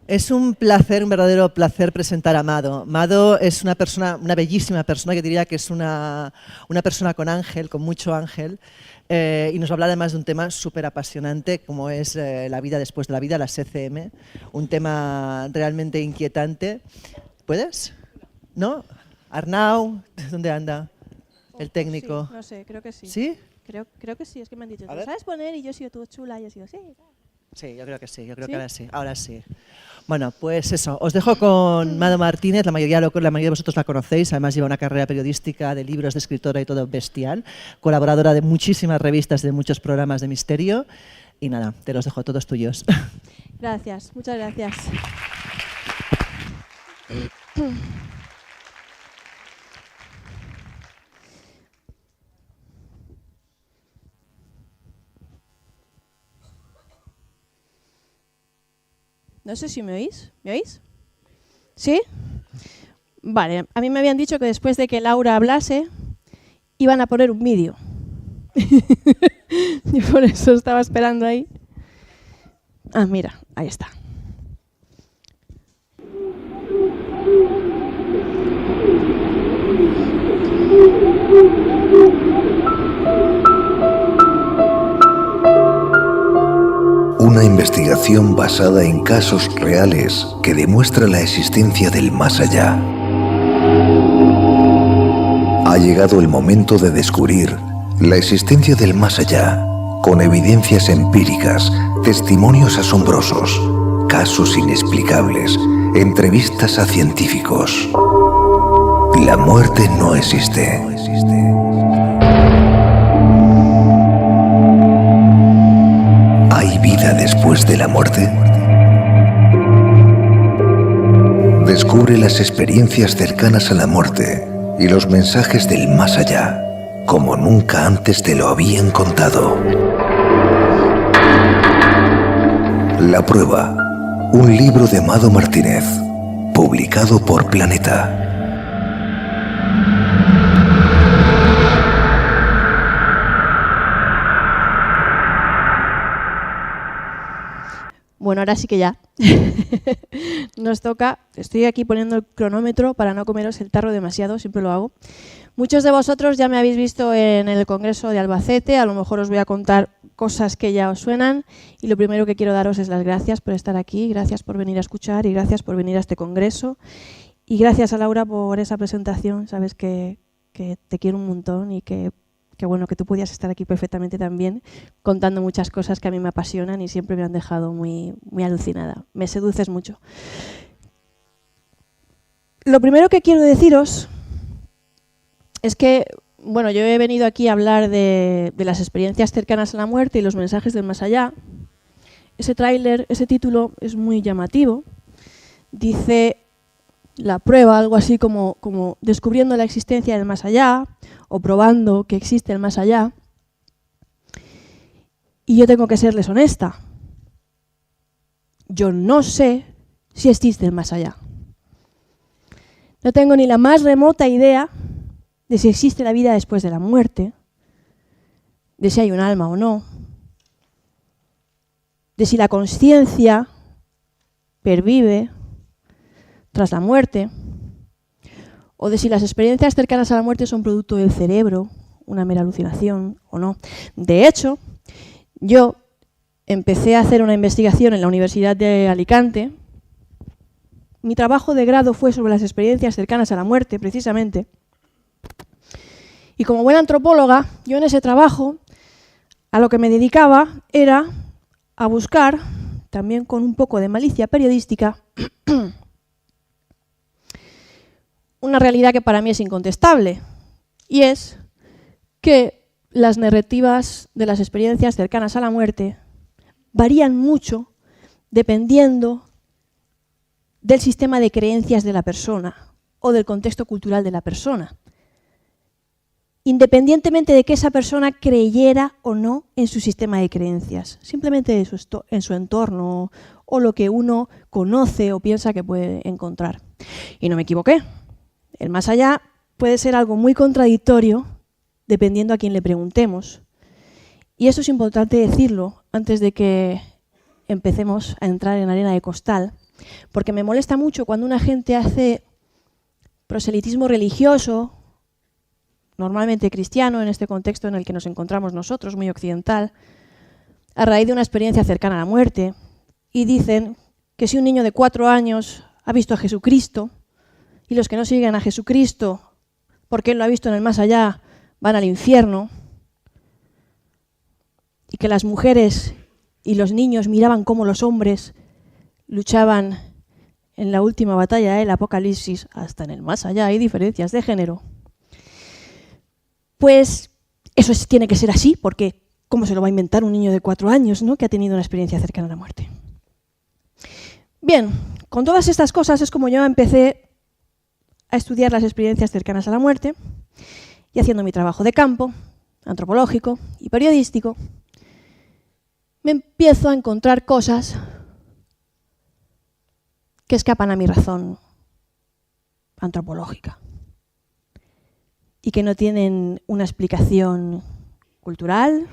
Es un placer, un verdadero placer presentar a Mado. Mado es una persona, una bellísima persona, que diría que es una persona con ángel, con mucho ángel, y nos va a hablar además de un tema súper apasionante como es la vida después de la vida, la CCM, un tema realmente inquietante. ¿Puedes? ¿No? Arnau, ¿dónde anda? El técnico. Sí, no sé, creo que sí. ¿Sí? Creo que sí, es que me han dicho, A ¿lo ver. sabes poner? Y yo he sido tú chula y he sido, sí. Sí, yo creo que sí, yo creo ¿Sí? que ahora sí. Bueno, pues eso, os dejo con Mado Martínez, la mayoría de vosotros la conocéis, además lleva una carrera periodística, de libros, de escritora y todo bestial, colaboradora de muchísimas revistas, de muchos programas de misterio, y nada, te los dejo todos tuyos. Gracias, muchas gracias. No sé si me oís. ¿Me oís? ¿Sí? Vale, a mí me habían dicho que después de que Laura hablase, iban a poner un vídeo. Y por eso estaba esperando ahí. Ah, mira, ahí está. Una investigación basada en casos reales que demuestra la existencia del más allá. Ha llegado el momento de descubrir la existencia del más allá, con evidencias empíricas, testimonios asombrosos, casos inexplicables, entrevistas a científicos. La muerte no existe. ¿Hay vida después de la muerte? Descubre las experiencias cercanas a la muerte y los mensajes del más allá, como nunca antes te lo habían contado. La prueba, un libro de Mado Martínez, publicado por Planeta. Bueno, ahora sí que ya. Nos toca. Estoy aquí poniendo el cronómetro para no comeros el tarro demasiado, siempre lo hago. Muchos de vosotros ya me habéis visto en el Congreso de Albacete, a lo mejor os voy a contar cosas que ya os suenan y lo primero que quiero daros es las gracias por estar aquí, gracias por venir a escuchar y gracias por venir a este Congreso y gracias a Laura por esa presentación, sabes que te quiero un montón y que bueno, que tú podías estar aquí perfectamente también contando muchas cosas que a mí me apasionan y siempre me han dejado muy, muy alucinada. Me seduces mucho. Lo primero que quiero deciros es que, bueno, yo he venido aquí a hablar de las experiencias cercanas a la muerte y los mensajes del más allá. Ese tráiler, ese título es muy llamativo. Dice la prueba, algo así como descubriendo la existencia del más allá o probando que existe el más allá. Y yo tengo que serles honesta. Yo no sé si existe el más allá. No tengo ni la más remota idea de si existe la vida después de la muerte, de si hay un alma o no, de si la consciencia pervive tras la muerte, o de si las experiencias cercanas a la muerte son producto del cerebro, una mera alucinación o no. De hecho, yo empecé a hacer una investigación en la Universidad de Alicante. Mi trabajo de grado fue sobre las experiencias cercanas a la muerte, precisamente. Y como buena antropóloga, yo en ese trabajo a lo que me dedicaba era a buscar, también con un poco de malicia periodística, una realidad que para mí es incontestable, y es que las narrativas de las experiencias cercanas a la muerte varían mucho dependiendo del sistema de creencias de la persona o del contexto cultural de la persona, independientemente de que esa persona creyera o no en su sistema de creencias, simplemente en su entorno o lo que uno conoce o piensa que puede encontrar. Y no me equivoqué. El más allá puede ser algo muy contradictorio dependiendo a quién le preguntemos. Y eso es importante decirlo antes de que empecemos a entrar en arena de costal, porque me molesta mucho cuando una gente hace proselitismo religioso, normalmente cristiano, en este contexto en el que nos encontramos nosotros, muy occidental, a raíz de una experiencia cercana a la muerte, y dicen que si un niño de 4 años ha visto a Jesucristo, y los que no siguen a Jesucristo, porque él lo ha visto en el más allá, van al infierno, y que las mujeres y los niños miraban cómo los hombres luchaban en la última batalla del Apocalipsis, hasta en el más allá hay diferencias de género. Pues eso tiene que ser así, porque ¿cómo se lo va a inventar un niño de 4 años, ¿no?, que ha tenido una experiencia cercana a la muerte? Bien, con todas estas cosas es como yo empecé a estudiar las experiencias cercanas a la muerte, y haciendo mi trabajo de campo, antropológico y periodístico, me empiezo a encontrar cosas que escapan a mi razón antropológica y que no tienen una explicación cultural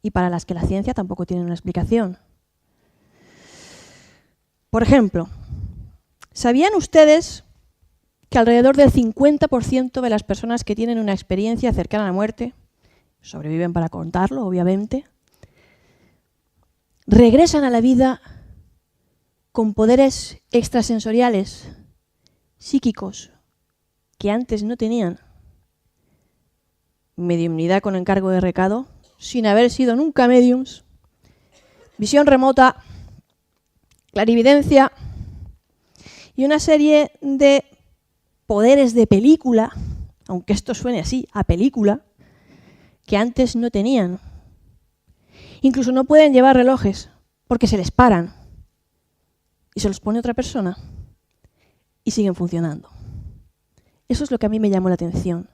y para las que la ciencia tampoco tiene una explicación. Por ejemplo, ¿sabían ustedes que alrededor del 50% de las personas que tienen una experiencia cercana a la muerte, sobreviven para contarlo, obviamente, regresan a la vida con poderes extrasensoriales, psíquicos, que antes no tenían? Mediumnidad con encargo de recado, sin haber sido nunca médiums, visión remota, clarividencia y una serie de poderes de película, aunque esto suene así, a película, que antes no tenían. Incluso no pueden llevar relojes porque se les paran y se los pone otra persona y siguen funcionando. Eso es lo que a mí me llamó la atención.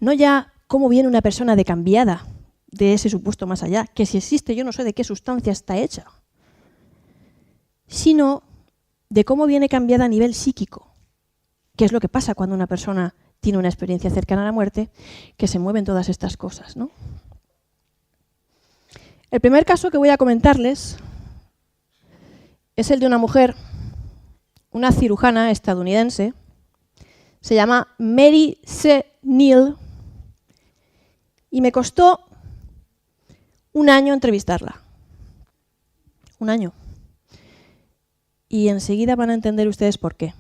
No ya cómo viene una persona decambiada de ese supuesto más allá, que si existe yo no sé de qué sustancia está hecha, sino de cómo viene cambiada a nivel psíquico, que es lo que pasa cuando una persona tiene una experiencia cercana a la muerte, que se mueven todas estas cosas, ¿no? El primer caso que voy a comentarles es el de una mujer, una cirujana estadounidense, se llama Mary C. Neal, y me costó 1 año entrevistarla. 1 año. Y enseguida van a entender ustedes por qué.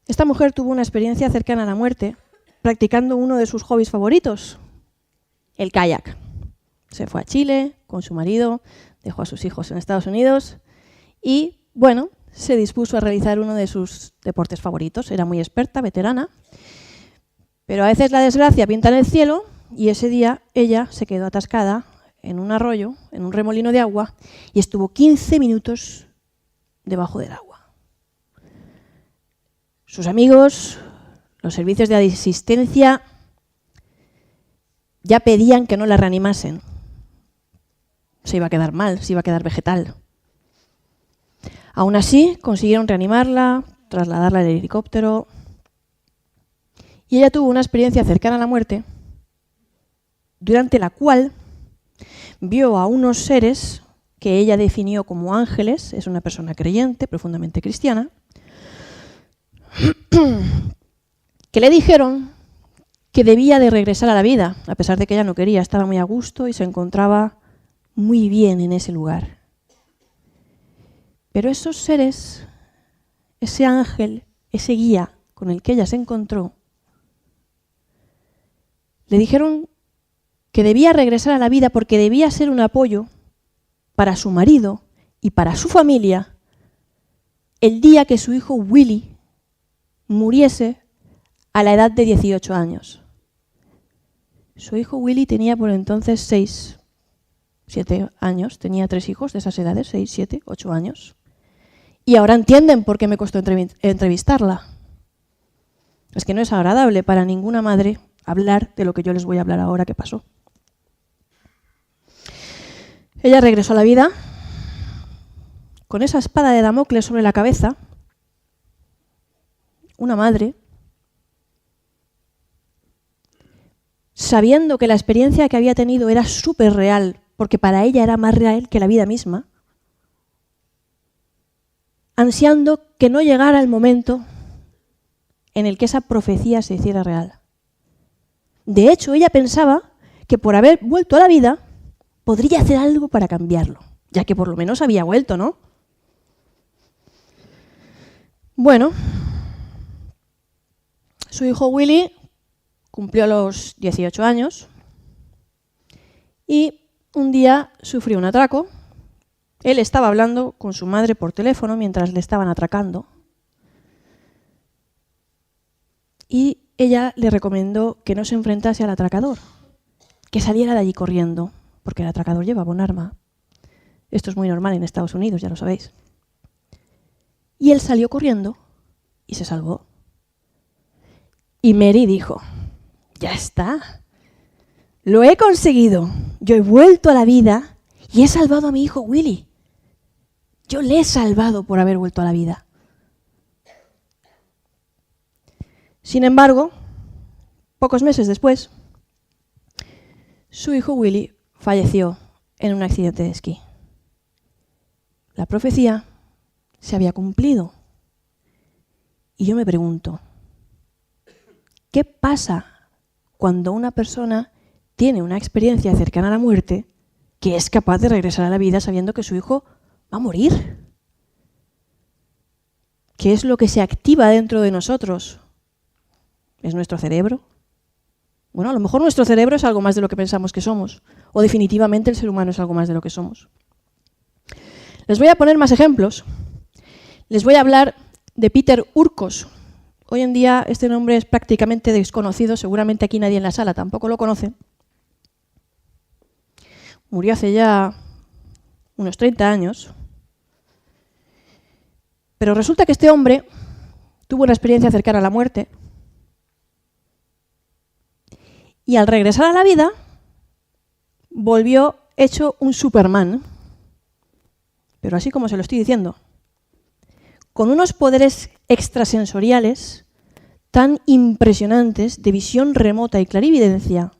Esta mujer tuvo una experiencia cercana a la muerte practicando uno de sus hobbies favoritos, el kayak. Se fue a Chile con su marido, dejó a sus hijos en Estados Unidos y, bueno, se dispuso a realizar uno de sus deportes favoritos. Era muy experta, veterana, pero a veces la desgracia pinta en el cielo y ese día ella se quedó atascada en un arroyo, en un remolino de agua, y estuvo 15 minutos debajo del agua. Sus amigos, los servicios de asistencia, ya pedían que no la reanimasen. Se iba a quedar mal, se iba a quedar vegetal. Aún así, consiguieron reanimarla, trasladarla al helicóptero, y ella tuvo una experiencia cercana a la muerte, durante la cual vio a unos seres que ella definió como ángeles, es una persona creyente, profundamente cristiana, que le dijeron que debía de regresar a la vida, a pesar de que ella no quería, estaba muy a gusto y se encontraba muy bien en ese lugar. Pero esos seres, ese ángel, ese guía con el que ella se encontró, le dijeron que debía regresar a la vida porque debía ser un apoyo para su marido y para su familia el día que su hijo Willy muriese a la edad de 18 años. Su hijo Willy tenía por entonces 6, 7 años, tenía 3 hijos de esas edades, 6, 7, 8 años. Y ahora entienden por qué me costó entrevistarla. Es que no es agradable para ninguna madre hablar de lo que yo les voy a hablar ahora que pasó. Ella regresó a la vida con esa espada de Damocles sobre la cabeza, una madre, sabiendo que la experiencia que había tenido era súper real, porque para ella era más real que la vida misma, ansiando que no llegara el momento en el que esa profecía se hiciera real. De hecho, ella pensaba que por haber vuelto a la vida, podría hacer algo para cambiarlo, ya que por lo menos había vuelto, ¿no? Bueno, su hijo Willy cumplió los 18 años y un día sufrió un atraco. Él estaba hablando con su madre por teléfono mientras le estaban atracando y ella le recomendó que no se enfrentase al atracador, que saliera de allí corriendo, porque el atracador llevaba un arma. Esto es muy normal en Estados Unidos, ya lo sabéis. Y él salió corriendo y se salvó. Y Mary dijo, ya está, lo he conseguido, yo he vuelto a la vida y he salvado a mi hijo Willy. Yo le he salvado por haber vuelto a la vida. Sin embargo, pocos meses después, su hijo Willy falleció en un accidente de esquí. La profecía se había cumplido. Y yo me pregunto, ¿qué pasa cuando una persona tiene una experiencia cercana a la muerte que es capaz de regresar a la vida sabiendo que su hijo va a morir? ¿Qué es lo que se activa dentro de nosotros? ¿Es nuestro cerebro? Bueno, a lo mejor nuestro cerebro es algo más de lo que pensamos que somos, o definitivamente el ser humano es algo más de lo que somos. Les voy a poner más ejemplos. Les voy a hablar de Peter Urkos. Hoy en día este nombre es prácticamente desconocido, seguramente aquí nadie en la sala tampoco lo conoce. Murió hace ya unos 30 años. Pero resulta que este hombre tuvo una experiencia cercana a la muerte y al regresar a la vida volvió hecho un Superman, pero así como se lo estoy diciendo, con unos poderes extrasensoriales tan impresionantes de visión remota y clarividencia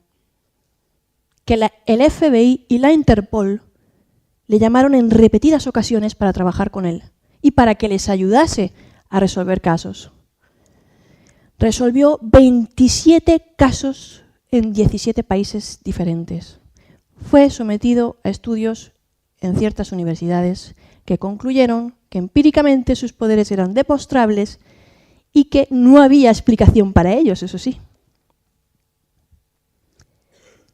que el FBI y la Interpol le llamaron en repetidas ocasiones para trabajar con él y para que les ayudase a resolver casos. Resolvió 27 casos en 17 países diferentes. Fue sometido a estudios en ciertas universidades que concluyeron que empíricamente sus poderes eran demostrables y que no había explicación para ellos, eso sí.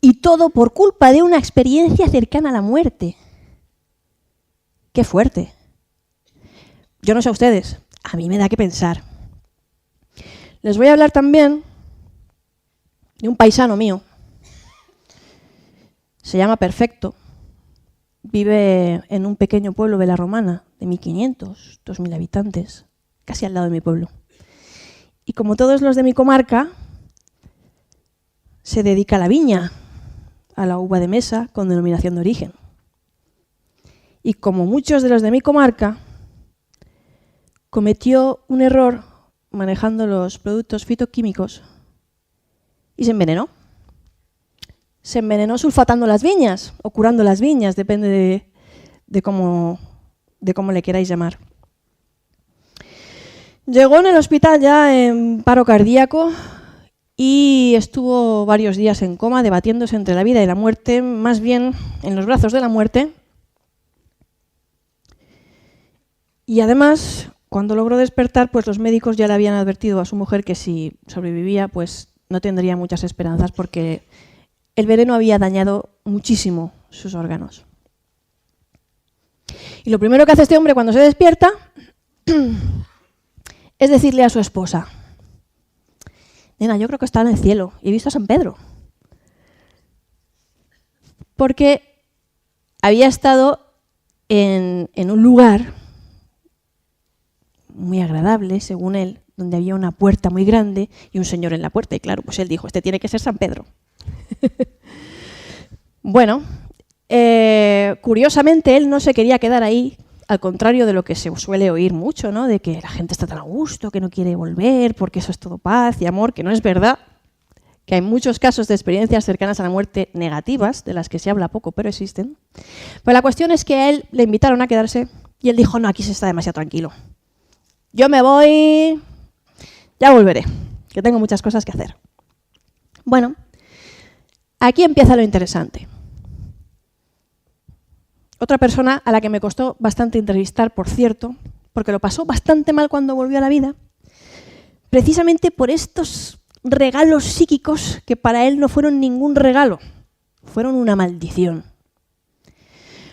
Y todo por culpa de una experiencia cercana a la muerte. ¡Qué fuerte! Yo no sé a ustedes, a mí me da que pensar. Les voy a hablar también de un paisano mío. Se llama Perfecto. Vive en un pequeño pueblo de la Romana, de 1.500, 2.000 habitantes, casi al lado de mi pueblo. Y como todos los de mi comarca, se dedica a la viña, a la uva de mesa con denominación de origen. Y como muchos de los de mi comarca, cometió un error manejando los productos fitoquímicos y se envenenó. Se envenenó sulfatando las viñas o curando las viñas, depende de cómo le queráis llamar. Llegó en el hospital ya en paro cardíaco y estuvo varios días en coma, debatiéndose entre la vida y la muerte, más bien en los brazos de la muerte. Y además, cuando logró despertar, pues los médicos ya le habían advertido a su mujer que si sobrevivía, pues no tendría muchas esperanzas porque el veneno había dañado muchísimo sus órganos. Y lo primero que hace este hombre cuando se despierta es decirle a su esposa: nena, yo creo que está en el cielo y he visto a San Pedro. Porque había estado en un lugar muy agradable, según él, donde había una puerta muy grande y un señor en la puerta. Y claro, pues él dijo, este tiene que ser San Pedro. Bueno, curiosamente él no se quería quedar ahí, al contrario de lo que se suele oír mucho, ¿no? De que la gente está tan a gusto, que no quiere volver, porque eso es todo paz y amor, que no es verdad, que hay muchos casos de experiencias cercanas a la muerte negativas, de las que se habla poco, pero existen. Pero la cuestión es que a él le invitaron a quedarse y él dijo, no, aquí se está demasiado tranquilo. yo me voy, ya volveré, que tengo muchas cosas que hacer. Bueno, aquí empieza lo interesante. Otra persona a la que me costó bastante entrevistar, por cierto, porque lo pasó bastante mal cuando volvió a la vida, precisamente por estos regalos psíquicos que para él no fueron ningún regalo, fueron una maldición.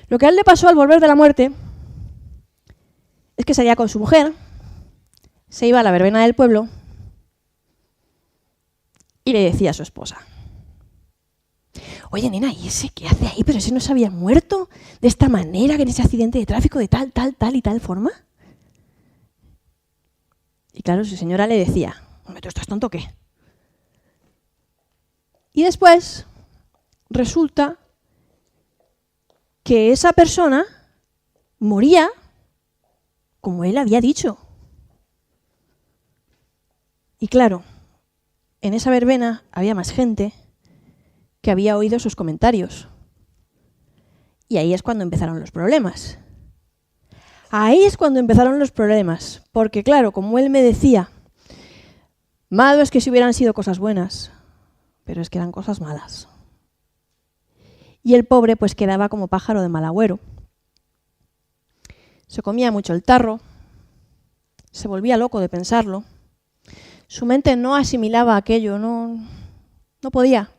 Lo que a él le pasó al volver de la muerte es que salía con su mujer, se iba a la verbena del pueblo y le decía a su esposa: oye, nena, ¿y ese qué hace ahí? ¿Pero ese no se había muerto de esta manera, que en ese accidente de tráfico de tal y tal forma? Y claro, su señora le decía: hombre, ¿tú estás tonto o qué? Y después resulta que esa persona moría como él había dicho. Y claro, en esa verbena había más gente que había oído sus comentarios. Y ahí es cuando empezaron los problemas. Ahí es cuando empezaron los problemas. Porque claro, como él me decía, Mado, es que si hubieran sido cosas buenas, pero es que eran cosas malas. Y el pobre pues quedaba como pájaro de mal agüero. Se comía mucho el tarro, se volvía loco de pensarlo. Su mente no asimilaba aquello, no podía.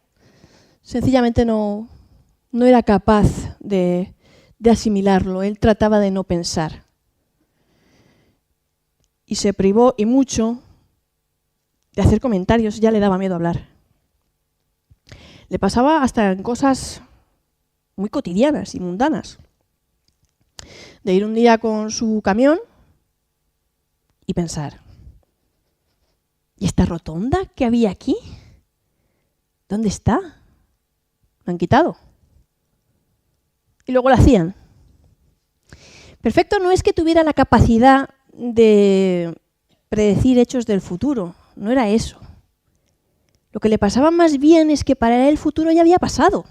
Sencillamente no era capaz de asimilarlo. Él trataba de no pensar. Y se privó, y mucho, de hacer comentarios. Ya le daba miedo hablar. Le pasaba hasta en cosas muy cotidianas y mundanas. De ir un día con su camión y pensar: ¿y esta rotonda que había aquí? ¿Dónde está? ¿La han quitado? Y luego la hacían. Perfecto no es que tuviera la capacidad de predecir hechos del futuro, no era eso. Lo que le pasaba más bien es que para él el futuro ya había pasado.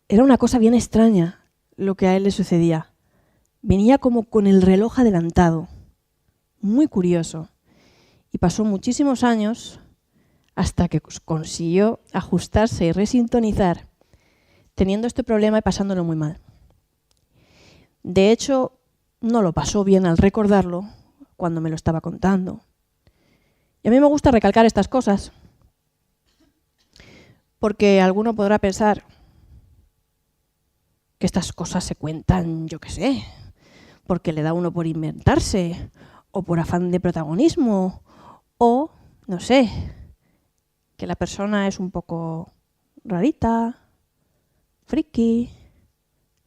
Era una cosa bien extraña lo que a él le sucedía. Venía como con el reloj adelantado. Muy curioso. Y pasó muchísimos años hasta que consiguió ajustarse y resintonizar, teniendo este problema y pasándolo muy mal. De hecho, no lo pasó bien al recordarlo cuando me lo estaba contando. Y a mí me gusta recalcar estas cosas, porque alguno podrá pensar que estas cosas se cuentan, yo qué sé, porque le da uno por inventarse, o por afán de protagonismo, o, no sé, que la persona es un poco rarita, friki,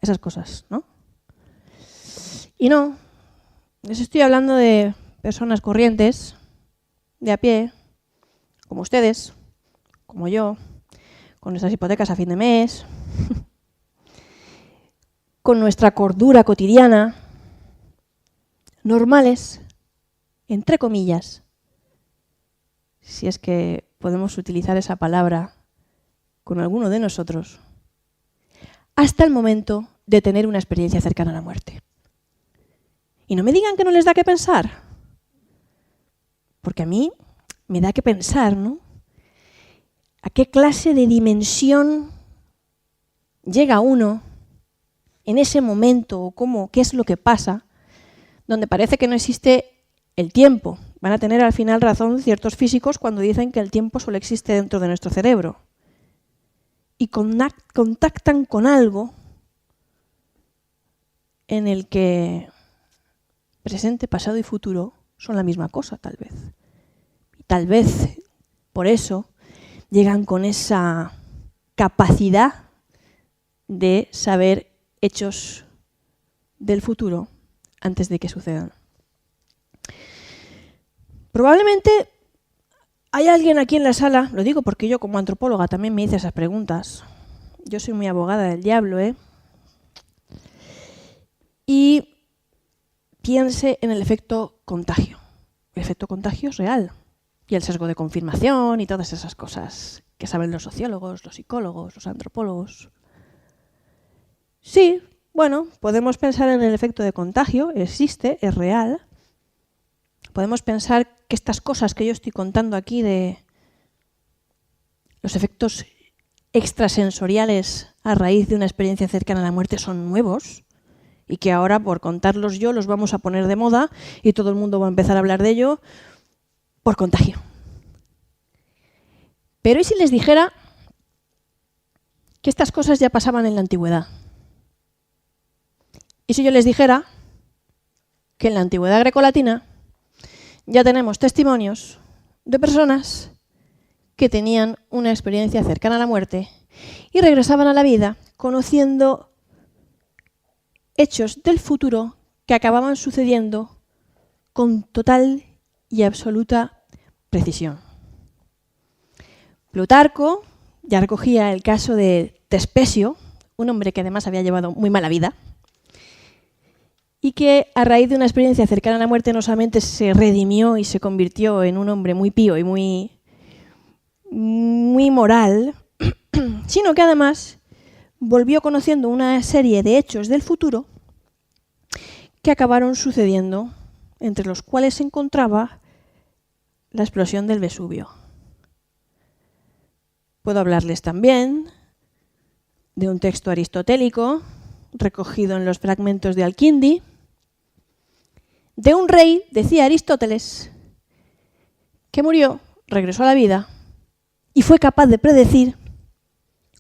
esas cosas, ¿no? Y no, les estoy hablando de personas corrientes, de a pie, como ustedes, como yo, con nuestras hipotecas a fin de mes, con nuestra cordura cotidiana, normales, entre comillas, si es que podemos utilizar esa palabra con alguno de nosotros, hasta el momento de tener una experiencia cercana a la muerte. Y no me digan que no les da que pensar, porque a mí me da que pensar, ¿no? ¿A qué clase de dimensión llega uno en ese momento, o cómo, qué es lo que pasa, donde parece que no existe el tiempo? Van a tener al final razón ciertos físicos cuando dicen que el tiempo solo existe dentro de nuestro cerebro. Y contactan con algo en el que presente, pasado y futuro son la misma cosa, tal vez. Y tal vez, por eso, llegan con esa capacidad de saber hechos del futuro antes de que sucedan. Probablemente hay alguien aquí en la sala, lo digo porque yo como antropóloga también me hice esas preguntas. Yo soy muy abogada del diablo, Y piense en el efecto contagio. El efecto contagio es real. Y el sesgo de confirmación y todas esas cosas que saben los sociólogos, los psicólogos, los antropólogos. Sí, Bueno, podemos pensar en el efecto de contagio, existe, es real. Podemos pensar que estas cosas que yo estoy contando aquí de los efectos extrasensoriales a raíz de una experiencia cercana a la muerte son nuevos y que ahora, por contarlos yo, los vamos a poner de moda y todo el mundo va a empezar a hablar de ello por contagio. Pero ¿y si les dijera que estas cosas ya pasaban en la antigüedad? ¿Y si yo les dijera que en la antigüedad grecolatina ya tenemos testimonios de personas que tenían una experiencia cercana a la muerte y regresaban a la vida conociendo hechos del futuro que acababan sucediendo con total y absoluta precisión? Plutarco ya recogía el caso de Tespesio, un hombre que además había llevado muy mala vida y que a raíz de una experiencia cercana a la muerte no solamente se redimió y se convirtió en un hombre muy pío y muy moral, sino que además volvió conociendo una serie de hechos del futuro que acabaron sucediendo, entre los cuales se encontraba la explosión del Vesubio. Puedo hablarles también de un texto aristotélico recogido en los fragmentos de Alquindi, de un rey, decía Aristóteles, que murió, regresó a la vida y fue capaz de predecir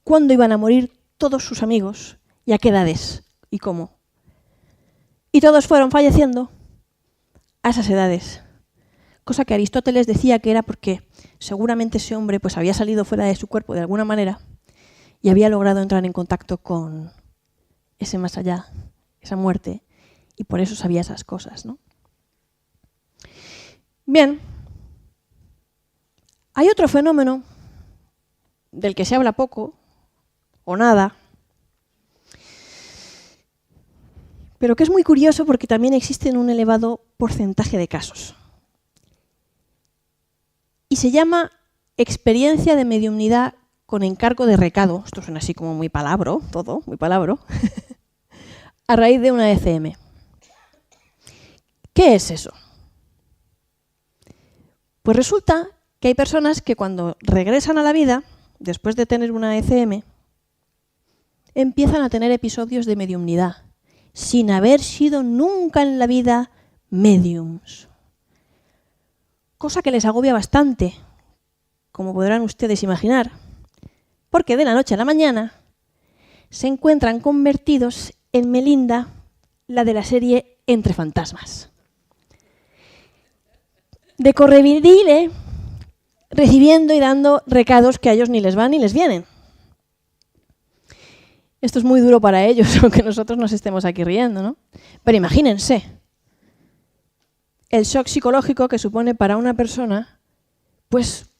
cuándo iban a morir todos sus amigos y a qué edades y cómo. Y todos fueron falleciendo a esas edades, cosa que Aristóteles decía que era porque seguramente ese hombre pues había salido fuera de su cuerpo de alguna manera y había logrado entrar en contacto con ese más allá, esa muerte, y por eso sabía esas cosas, ¿no? Bien, hay otro fenómeno del que se habla poco o nada, pero que es muy curioso porque también existe en un elevado porcentaje de casos. Y se llama experiencia de mediumnidad con encargo de recado. Esto suena así como muy palabro, todo, muy palabro. A raíz de una ECM. ¿Qué es eso? Pues resulta que hay personas que cuando regresan a la vida, después de tener una ECM, empiezan a tener episodios de mediumnidad, sin haber sido nunca en la vida médiums. Cosa que les agobia bastante, como podrán ustedes imaginar, porque de la noche a la mañana se encuentran convertidos en Melinda, la de la serie Entre Fantasmas. De correvidile, recibiendo y dando recados que a ellos ni les van ni les vienen. Esto es muy duro para ellos, aunque nosotros nos estemos aquí riendo, ¿no? Pero imagínense el shock psicológico que supone para una persona, pues,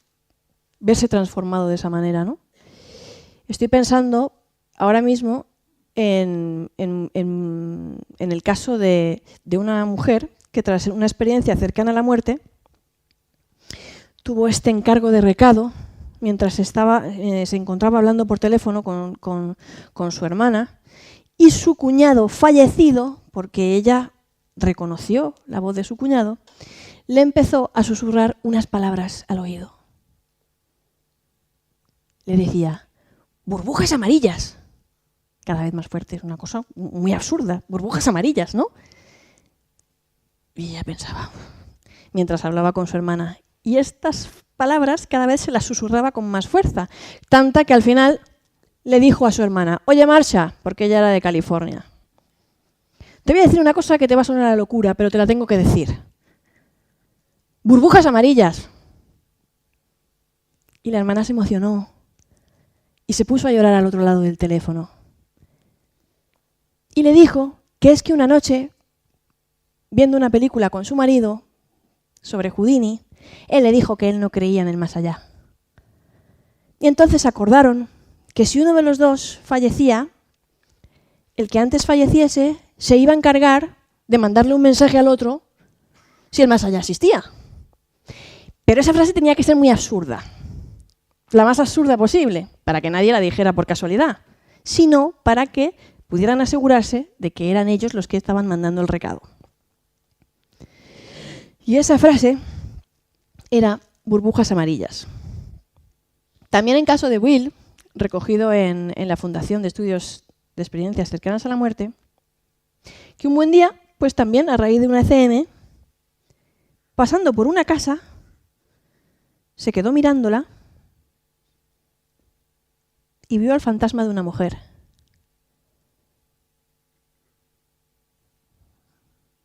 verse transformado de esa manera, ¿no? Estoy pensando ahora mismo en el caso de una mujer que tras una experiencia cercana a la muerte tuvo este encargo de recado mientras se encontraba hablando por teléfono con su hermana y su cuñado fallecido, porque ella reconoció la voz de su cuñado, le empezó a susurrar unas palabras al oído. Le decía, burbujas amarillas. Cada vez más fuerte, es una cosa muy absurda, burbujas amarillas, ¿no? Y ella pensaba, mientras hablaba con su hermana, y estas palabras cada vez se las susurraba con más fuerza, tanta que al final le dijo a su hermana, oye Marsha, porque ella era de California, te voy a decir una cosa que te va a sonar a locura, pero te la tengo que decir. Burbujas amarillas. Y la hermana se emocionó y se puso a llorar al otro lado del teléfono. Y le dijo que es que una noche, viendo una película con su marido sobre Houdini, él le dijo que él no creía en el más allá. Y entonces acordaron que si uno de los dos fallecía, el que antes falleciese se iba a encargar de mandarle un mensaje al otro si el más allá existía. Pero esa frase tenía que ser muy absurda, la más absurda posible, para que nadie la dijera por casualidad, sino para que pudieran asegurarse de que eran ellos los que estaban mandando el recado. Y esa frase era burbujas amarillas. También en caso de Will, recogido en la Fundación de Estudios de Experiencias Cercanas a la Muerte, que un buen día, pues también a raíz de una ECM, pasando por una casa, se quedó mirándola y vio al fantasma de una mujer.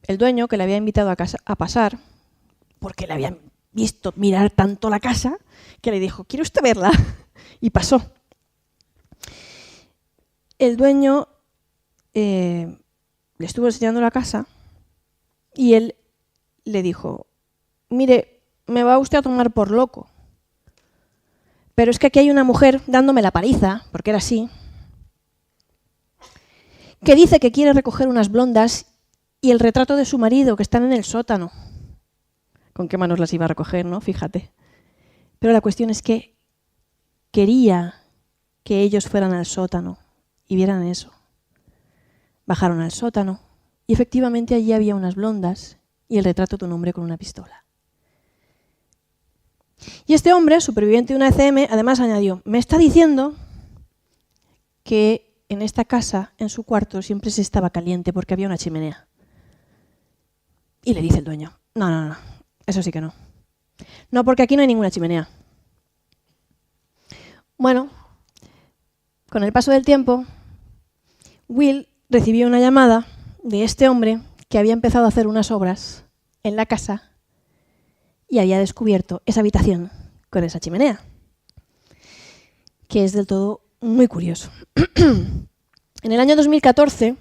El dueño, que le había invitado a pasar, porque le había visto mirar tanto la casa, que le dijo, ¿quiere usted verla? Y pasó. El dueño le estuvo enseñando la casa y él le dijo, mire, me va usted a tomar por loco, pero es que aquí hay una mujer dándome la paliza, porque era así, que dice que quiere recoger unas blondas y el retrato de su marido que están en el sótano. ¿Con qué manos las iba a recoger, no? Fíjate. Pero la cuestión es que quería que ellos fueran al sótano y vieran eso. Bajaron al sótano y efectivamente allí había unas blondas y el retrato de un hombre con una pistola. Y este hombre, superviviente de una ECM, además añadió, me está diciendo que en esta casa, en su cuarto, siempre se estaba caliente porque había una chimenea. Y le dice el dueño, no, eso sí que no. No, porque aquí no hay ninguna chimenea. Bueno, con el paso del tiempo, Will recibió una llamada de este hombre que había empezado a hacer unas obras en la casa y había descubierto esa habitación con esa chimenea, que es del todo muy curioso. En el año 2014,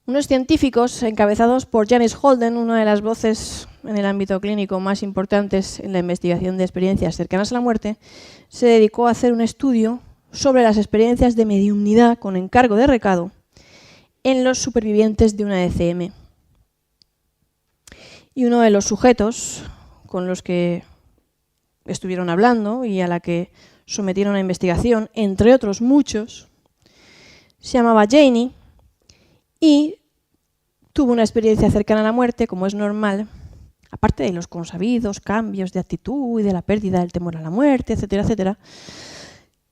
unos científicos encabezados por Janice Holden, una de las voces en el ámbito clínico más importantes en la investigación de experiencias cercanas a la muerte, se dedicó a hacer un estudio sobre las experiencias de mediumnidad con encargo de recado en los supervivientes de una ECM. Y uno de los sujetos con los que estuvieron hablando y a la que sometieron a investigación, entre otros muchos, se llamaba Janie y tuvo una experiencia cercana a la muerte, como es normal, aparte de los consabidos cambios de actitud y de la pérdida del temor a la muerte, etcétera, etcétera,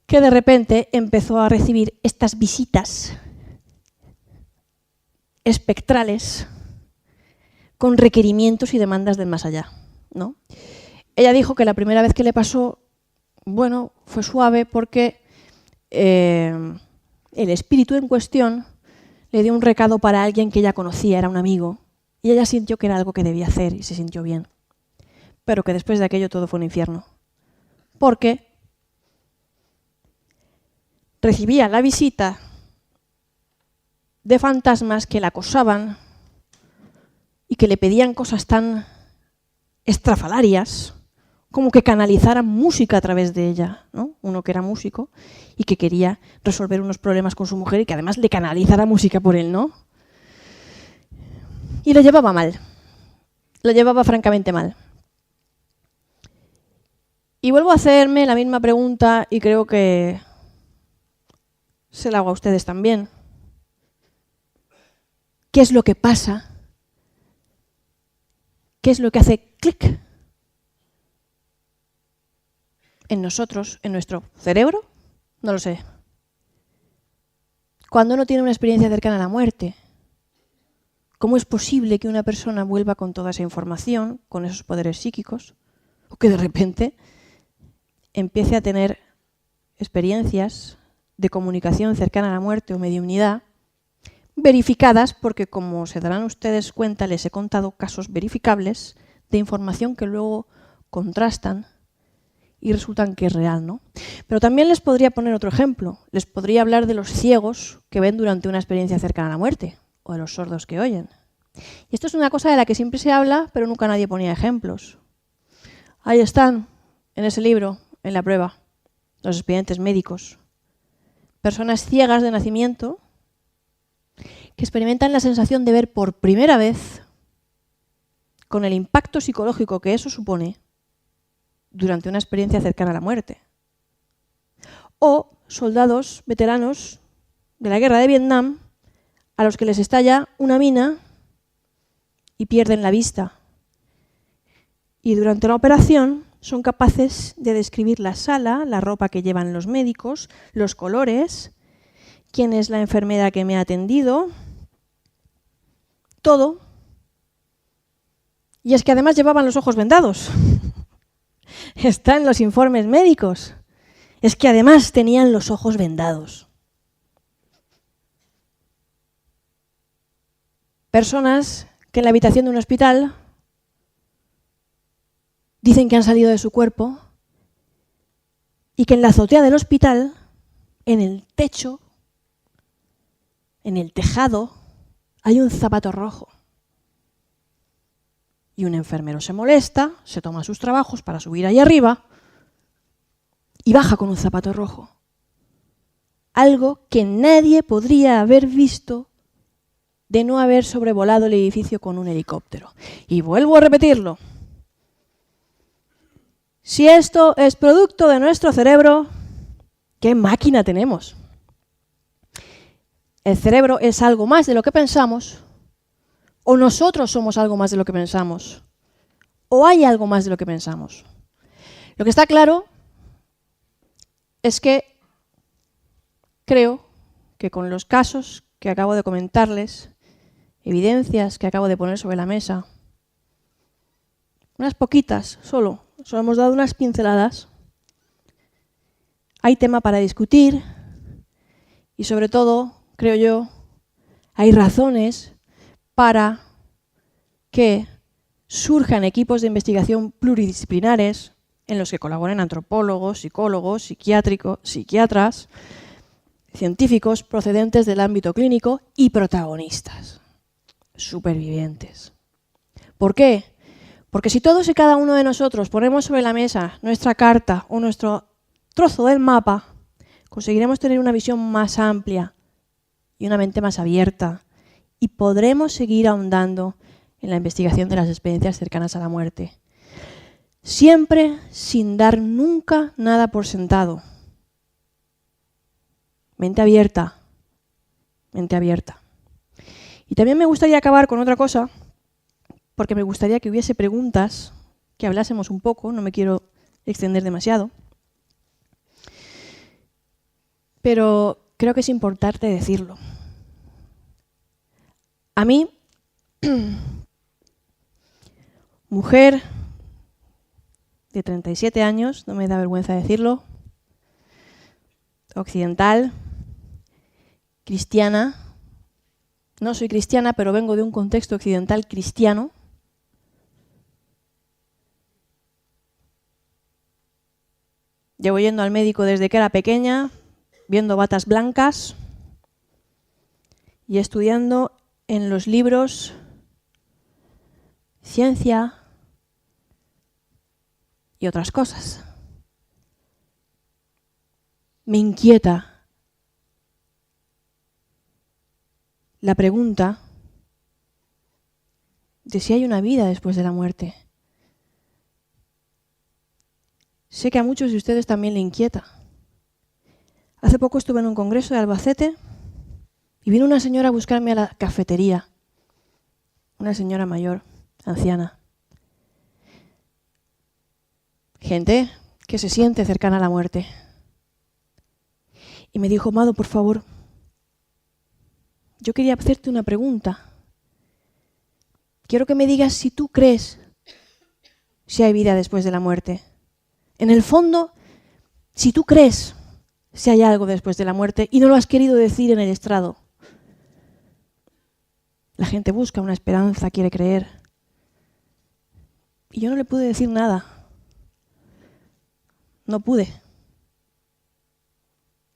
que de repente empezó a recibir estas visitas espectrales con requerimientos y demandas del más allá, ¿no? Ella dijo que la primera vez que le pasó, bueno, fue suave porque el espíritu en cuestión le dio un recado para alguien que ella conocía, era un amigo, y ella sintió que era algo que debía hacer y se sintió bien. Pero que después de aquello todo fue un infierno. Porque recibía la visita de fantasmas que la acosaban y que le pedían cosas tan estrafalarias como que canalizaran música a través de ella, ¿no? Uno que era músico y que quería resolver unos problemas con su mujer y que además le canalizara música por él, ¿no? Y lo llevaba mal, lo llevaba francamente mal. Y vuelvo a hacerme la misma pregunta y creo que se la hago a ustedes también. ¿Qué es lo que pasa? ¿Qué es lo que hace clic en nosotros, en nuestro cerebro? No lo sé. Cuando uno tiene una experiencia cercana a la muerte, ¿cómo es posible que una persona vuelva con toda esa información, con esos poderes psíquicos, o que de repente empiece a tener experiencias de comunicación cercana a la muerte o mediumnidad verificadas? Porque, como se darán ustedes cuenta, les he contado casos verificables de información que luego contrastan y resultan que es real, ¿no? Pero también les podría poner otro ejemplo. Les podría hablar de los ciegos que ven durante una experiencia cercana a la muerte, o de los sordos que oyen. Y esto es una cosa de la que siempre se habla, pero nunca nadie ponía ejemplos. Ahí están, en ese libro, en la prueba, los expedientes médicos. Personas ciegas de nacimiento que experimentan la sensación de ver por primera vez, con el impacto psicológico que eso supone, durante una experiencia cercana a la muerte. O soldados veteranos de la guerra de Vietnam a los que les estalla una mina y pierden la vista. Y durante la operación son capaces de describir la sala, la ropa que llevan los médicos, los colores, quién es la enfermera que me ha atendido, todo. Y es que además llevaban los ojos vendados. Está en los informes médicos. Es que además tenían los ojos vendados. Personas que en la habitación de un hospital dicen que han salido de su cuerpo y que en la azotea del hospital, en el techo, en el tejado, hay un zapato rojo. Y un enfermero se molesta, se toma sus trabajos para subir ahí arriba y baja con un zapato rojo. Algo que nadie podría haber visto de no haber sobrevolado el edificio con un helicóptero. Y vuelvo a repetirlo. Si esto es producto de nuestro cerebro, ¿qué máquina tenemos? ¿El cerebro es algo más de lo que pensamos? ¿O nosotros somos algo más de lo que pensamos? ¿O hay algo más de lo que pensamos? Lo que está claro es que creo que con los casos que acabo de comentarles, evidencias que acabo de poner sobre la mesa, unas poquitas solo hemos dado unas pinceladas, hay tema para discutir y sobre todo, creo yo, hay razones para que surjan equipos de investigación pluridisciplinares en los que colaboren antropólogos, psicólogos, psiquiatras, científicos procedentes del ámbito clínico y protagonistas, supervivientes. ¿Por qué? Porque si todos y cada uno de nosotros ponemos sobre la mesa nuestra carta o nuestro trozo del mapa, conseguiremos tener una visión más amplia y una mente más abierta y podremos seguir ahondando en la investigación de las experiencias cercanas a la muerte. Siempre sin dar nunca nada por sentado. Mente abierta, mente abierta. Y también me gustaría acabar con otra cosa, porque me gustaría que hubiese preguntas, que hablásemos un poco, no me quiero extender demasiado, pero creo que es importante decirlo. A mí, mujer de 37 años, no me da vergüenza decirlo, occidental, cristiana, no soy cristiana, pero vengo de un contexto occidental cristiano, llevo yendo al médico desde que era pequeña, viendo batas blancas y estudiando en los libros ciencia y otras cosas. Me inquieta la pregunta de si hay una vida después de la muerte. Sé que a muchos de ustedes también le inquieta. Hace poco estuve en un congreso de Albacete y vino una señora a buscarme a la cafetería. Una señora mayor, anciana. Gente que se siente cercana a la muerte. Y me dijo, Mado, por favor, yo quería hacerte una pregunta. Quiero que me digas si tú crees si hay vida después de la muerte. En el fondo, si tú crees si hay algo después de la muerte y no lo has querido decir en el estrado. La gente busca una esperanza, quiere creer. Y yo no le pude decir nada. No pude.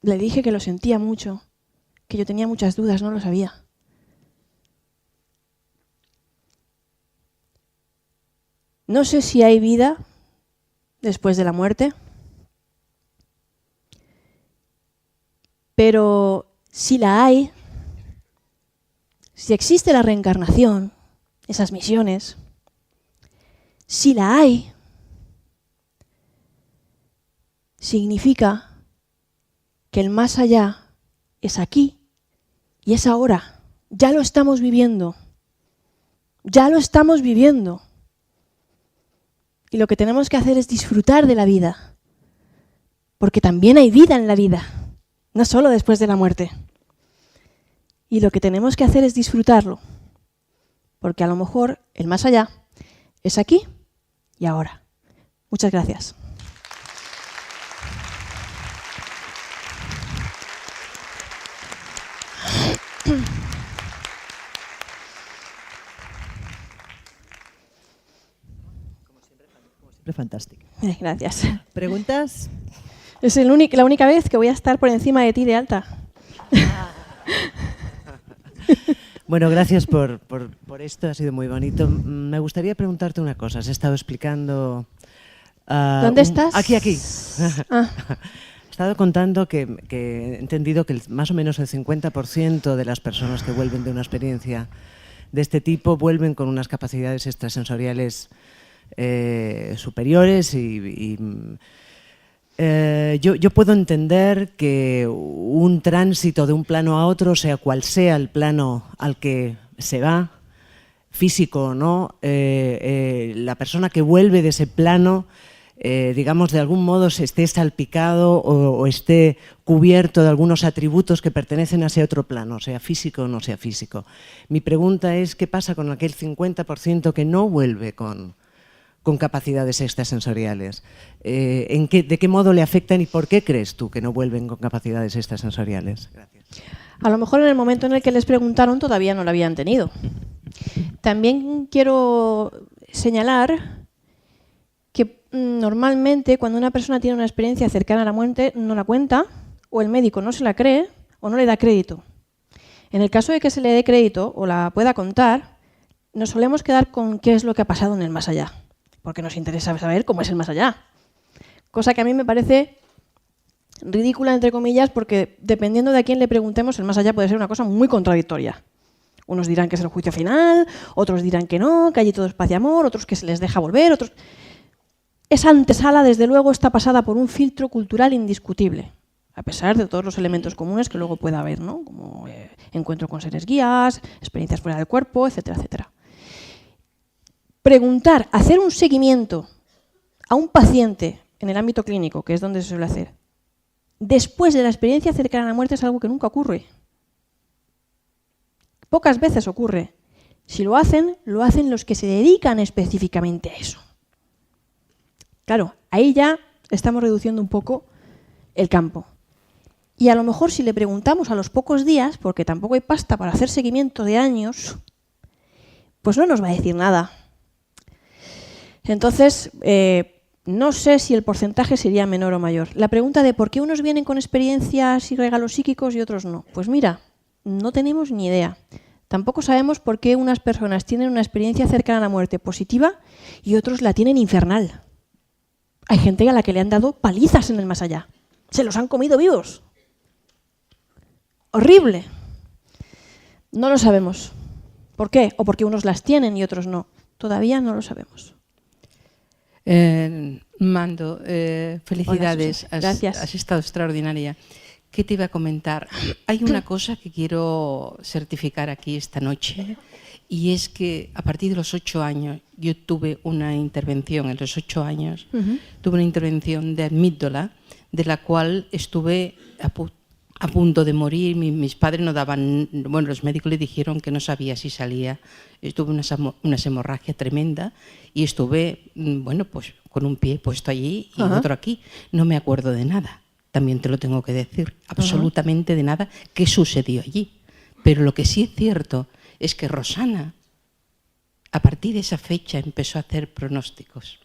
Le dije que lo sentía mucho, que yo tenía muchas dudas, no lo sabía. No sé si hay vida después de la muerte, pero si la hay, si existe la reencarnación, esas misiones, si la hay, significa que el más allá es aquí Y es ahora. Ya lo estamos viviendo. Ya lo estamos viviendo. Y lo que tenemos que hacer es disfrutar de la vida. Porque también hay vida en la vida. No solo después de la muerte. Y lo que tenemos que hacer es disfrutarlo. Porque a lo mejor el más allá es aquí y ahora. Muchas gracias. Fantástico. Gracias. ¿Preguntas? Es la única vez que voy a estar por encima de ti de alta. Bueno, gracias por esto, ha sido muy bonito. Me gustaría preguntarte una cosa. Has estado explicando... ¿Dónde estás? Aquí. Ah. He estado contando que he entendido que más o menos el 50% de las personas que vuelven de una experiencia de este tipo vuelven con unas capacidades extrasensoriales superiores y yo puedo entender que un tránsito de un plano a otro, sea cual sea el plano al que se va, físico o no, la persona que vuelve de ese plano, digamos, de algún modo se esté salpicado o esté cubierto de algunos atributos que pertenecen a ese otro plano, sea físico o no sea físico. Mi pregunta es, ¿qué pasa con aquel 50% que no vuelve con capacidades extrasensoriales? ¿De qué modo le afectan y por qué crees tú que no vuelven con capacidades extrasensoriales? Gracias. A lo mejor en el momento en el que les preguntaron todavía no lo habían tenido. También quiero señalar que normalmente cuando una persona tiene una experiencia cercana a la muerte no la cuenta, o el médico no se la cree o no le da crédito. En el caso de que se le dé crédito o la pueda contar, nos solemos quedar con qué es lo que ha pasado en el más allá, porque nos interesa saber cómo es el más allá. Cosa que a mí me parece ridícula, entre comillas, porque dependiendo de a quién le preguntemos, el más allá puede ser una cosa muy contradictoria. Unos dirán que es el juicio final, otros dirán que no, que allí todo es paz y amor, otros que se les deja volver, otros... Esa antesala, desde luego, está pasada por un filtro cultural indiscutible, a pesar de todos los elementos comunes que luego pueda haber, ¿no? Como encuentro con seres guías, experiencias fuera del cuerpo, etcétera, etcétera. Preguntar, hacer un seguimiento a un paciente en el ámbito clínico, que es donde se suele hacer, después de la experiencia cercana a la muerte es algo que nunca ocurre. Pocas veces ocurre. Si lo hacen los que se dedican específicamente a eso. Claro, ahí ya estamos reduciendo un poco el campo. Y a lo mejor si le preguntamos a los pocos días, porque tampoco hay pasta para hacer seguimiento de años, pues no nos va a decir nada. Entonces, no sé si el porcentaje sería menor o mayor. La pregunta de por qué unos vienen con experiencias y regalos psíquicos y otros no. Pues mira, no tenemos ni idea. Tampoco sabemos por qué unas personas tienen una experiencia cercana a la muerte positiva y otros la tienen infernal. Hay gente a la que le han dado palizas en el más allá. Se los han comido vivos. Horrible. No lo sabemos. ¿Por qué? O porque unos las tienen y otros no. Todavía no lo sabemos. Mando, felicidades. Hola, gracias. Has estado extraordinaria. ¿Qué te iba a comentar? Hay una cosa que quiero certificar aquí esta noche, y es que a partir de los 8 años yo tuve una intervención, en los 8 años, tuve una intervención de amígdala, de la cual estuve a punto de morir. Mis padres no daban, bueno, los médicos le dijeron que no sabía si salía. Estuve una hemorragia tremenda y estuve, bueno, pues con un pie puesto allí y otro aquí. No me acuerdo de nada, también te lo tengo que decir, absolutamente de nada que sucedió allí. Pero lo que sí es cierto es que Rosana, a partir de esa fecha, empezó a hacer pronósticos.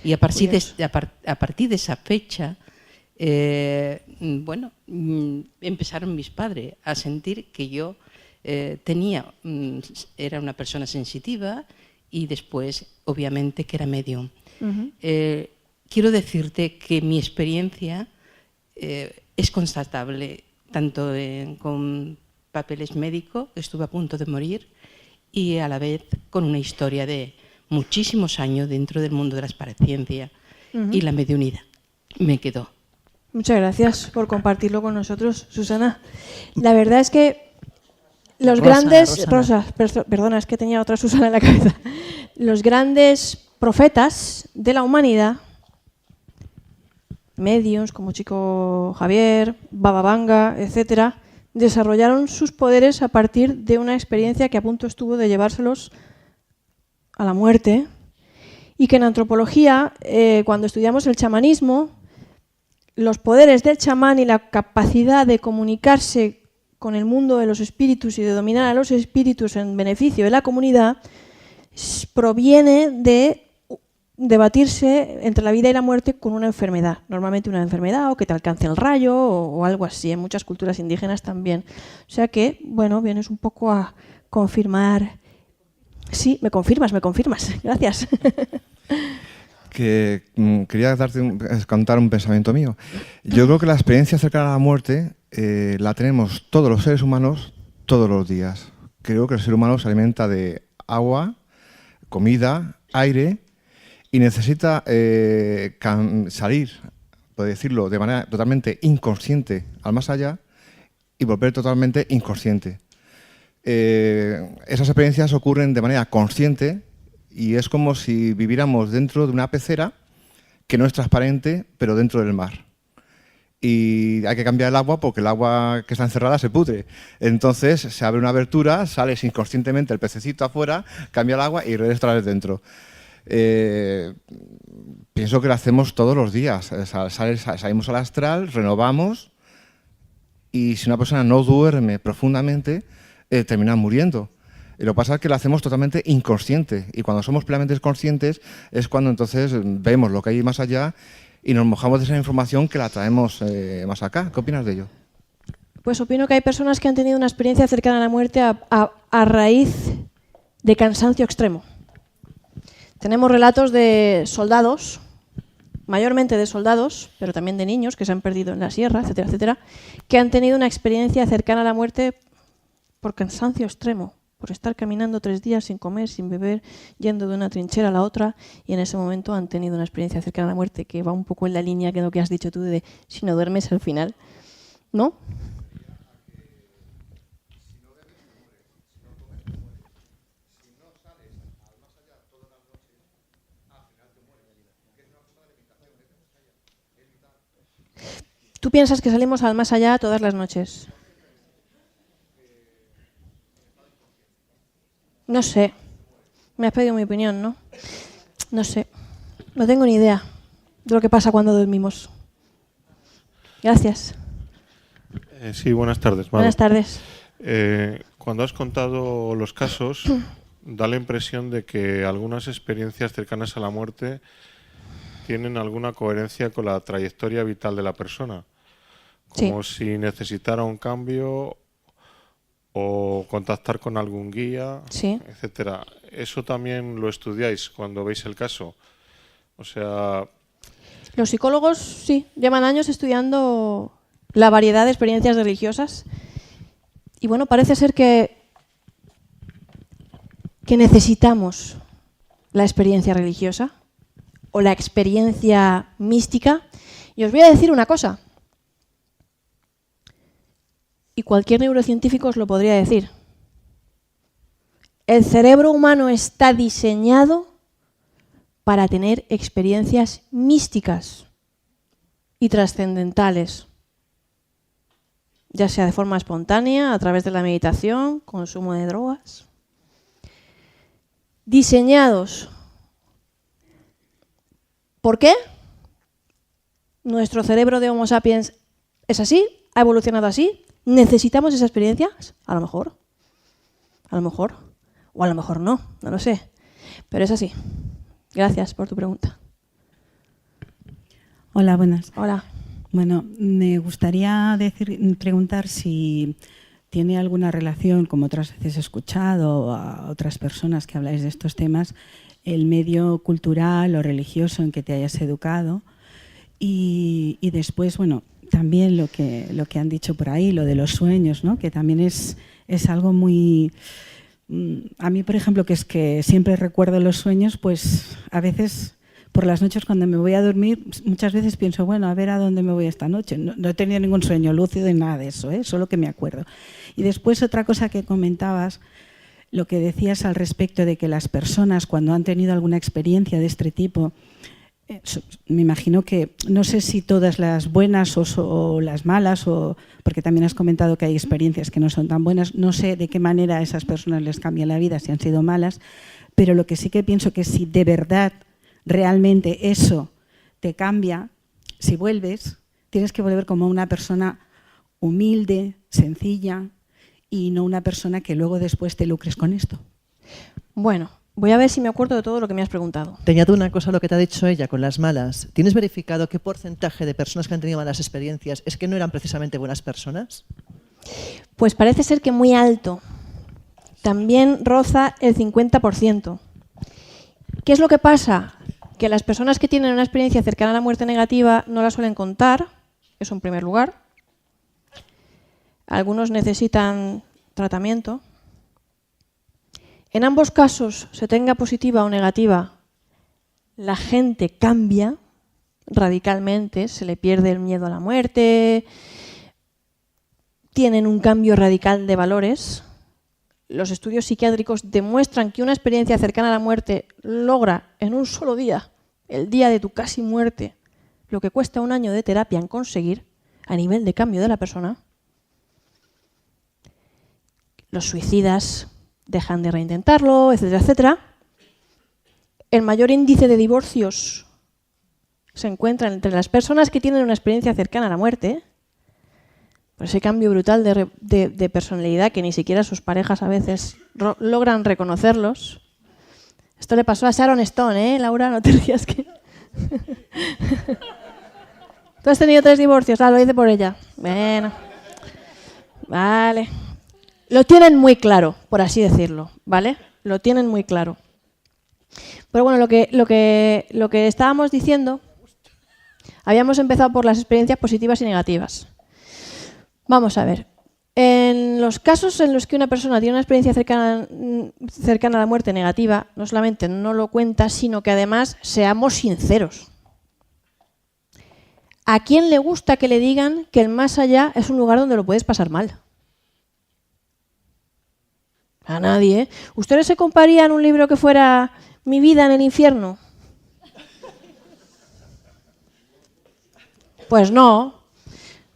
Y a partir de esa fecha, bueno, empezaron mis padres a sentir que yo era una persona sensitiva, y después, obviamente, que era medium. Quiero decirte que mi experiencia es constatable, tanto con papeles médicos, estuve a punto de morir, y a la vez con una historia de muchísimos años dentro del mundo de la experiencia y la mediunidad. Me quedó. Muchas gracias por compartirlo con nosotros, Susana. La verdad es que los Rosana, grandes... Rosana. Perdona, es que tenía otra Susana en la cabeza. Los grandes profetas de la humanidad, mediums como Chico Javier, Baba Vanga, etcétera, desarrollaron sus poderes a partir de una experiencia que a punto estuvo de llevárselos a la muerte, y que en antropología, cuando estudiamos el chamanismo, los poderes del chamán y la capacidad de comunicarse con el mundo de los espíritus y de dominar a los espíritus en beneficio de la comunidad proviene de debatirse entre la vida y la muerte con una enfermedad, normalmente una enfermedad o que te alcance el rayo o algo así, en muchas culturas indígenas también. O sea que, bueno, vienes un poco a confirmar. Sí, me confirmas, gracias. Que quería contar un pensamiento mío. Yo creo que la experiencia cercana a la muerte la tenemos todos los seres humanos todos los días. Creo que el ser humano se alimenta de agua, comida, aire y necesita salir, por decirlo, de manera totalmente inconsciente al más allá y volver totalmente inconsciente. Esas experiencias ocurren de manera consciente y es como si viviéramos dentro de una pecera que no es transparente, pero dentro del mar. Y hay que cambiar el agua porque el agua que está encerrada se pudre. Entonces se abre una abertura, sales inconscientemente el pececito afuera, cambia el agua y regresas otra vez dentro. Pienso que lo hacemos todos los días. Salimos al astral, renovamos y si una persona no duerme profundamente, termina muriendo. Y lo que pasa es que lo hacemos totalmente inconsciente y cuando somos plenamente conscientes es cuando entonces vemos lo que hay más allá y nos mojamos de esa información que la traemos más acá. ¿Qué opinas de ello? Pues opino que hay personas que han tenido una experiencia cercana a la muerte a raíz de cansancio extremo. Tenemos relatos de soldados, mayormente de soldados, pero también de niños que se han perdido en la sierra, etcétera, etcétera, que han tenido una experiencia cercana a la muerte por cansancio extremo, por estar caminando 3 días sin comer, sin beber, yendo de una trinchera a la otra, y en ese momento han tenido una experiencia cercana a la muerte que va un poco en la línea que lo que has dicho tú de si no duermes al final, ¿no? ¿Tú piensas que salimos al más allá todas las noches? No sé. Me has pedido mi opinión, ¿no? No sé. No tengo ni idea de lo que pasa cuando dormimos. Gracias. Sí, buenas tardes, Mado. Buenas tardes. Cuando has contado los casos, da la impresión de que algunas experiencias cercanas a la muerte tienen alguna coherencia con la trayectoria vital de la persona. Como si necesitara un cambio o contactar con algún guía, etcétera. ¿Eso también lo estudiáis cuando veis el caso? O sea... Los psicólogos, sí, llevan años estudiando la variedad de experiencias religiosas y bueno, parece ser que necesitamos la experiencia religiosa o la experiencia mística. Y os voy a decir una cosa, y cualquier neurocientífico os lo podría decir. El cerebro humano está diseñado para tener experiencias místicas y trascendentales, ya sea de forma espontánea, a través de la meditación, consumo de drogas. Diseñados. ¿Por qué? Nuestro cerebro de Homo sapiens es así, ha evolucionado así. ¿Necesitamos esas experiencias? A lo mejor. O a lo mejor no, no lo sé. Pero es así. Gracias por tu pregunta. Hola, buenas. Hola. Bueno, me gustaría preguntar si tiene alguna relación, como otras veces he escuchado a otras personas que habláis de estos temas, el medio cultural o religioso en que te hayas educado y después, bueno, también lo que han dicho por ahí, lo de los sueños, ¿no? Que también es algo muy... A mí, por ejemplo, que es que siempre recuerdo los sueños, pues a veces por las noches cuando me voy a dormir, muchas veces pienso, bueno, a ver a dónde me voy esta noche. No he tenido ningún sueño lúcido ni nada de eso, solo que me acuerdo. Y después otra cosa que comentabas, lo que decías al respecto de que las personas cuando han tenido alguna experiencia de este tipo, me imagino que, no sé si todas las buenas o las malas, porque también has comentado que hay experiencias que no son tan buenas, no sé de qué manera a esas personas les cambia la vida si han sido malas, pero lo que sí que pienso que si de verdad, realmente eso te cambia, si vuelves, tienes que volver como una persona humilde, sencilla, y no una persona que luego después te lucres con esto. Bueno, voy a ver si me acuerdo de todo lo que me has preguntado. Te añado una cosa a lo que te ha dicho ella con las malas. ¿Tienes verificado qué porcentaje de personas que han tenido malas experiencias es que no eran precisamente buenas personas? Pues parece ser que muy alto. También roza el 50%. ¿Qué es lo que pasa? Que las personas que tienen una experiencia cercana a la muerte negativa no la suelen contar, eso en primer lugar. Algunos necesitan tratamiento. En ambos casos, se tenga positiva o negativa, la gente cambia radicalmente, se le pierde el miedo a la muerte, tienen un cambio radical de valores. Los estudios psiquiátricos demuestran que una experiencia cercana a la muerte logra en un solo día, el día de tu casi muerte, lo que cuesta un año de terapia en conseguir a nivel de cambio de la persona. Los suicidas dejan de reintentarlo, etcétera, etcétera. El mayor índice de divorcios se encuentra entre las personas que tienen una experiencia cercana a la muerte, por ese cambio brutal de personalidad que ni siquiera sus parejas a veces logran reconocerlos. Esto le pasó a Sharon Stone, Laura, no te rías que... ¿Tú has tenido 3 divorcios? Lo hice por ella. Bueno, vale. Lo tienen muy claro, por así decirlo, ¿vale? Lo tienen muy claro. Pero bueno, lo que estábamos diciendo, habíamos empezado por las experiencias positivas y negativas. Vamos a ver. En los casos en los que una persona tiene una experiencia cercana a la muerte negativa, no solamente no lo cuenta, sino que además seamos sinceros. ¿A quién le gusta que le digan que el más allá es un lugar donde lo puedes pasar mal? A nadie, ¿eh? ¿Ustedes se comprarían un libro que fuera Mi vida en el infierno? Pues no.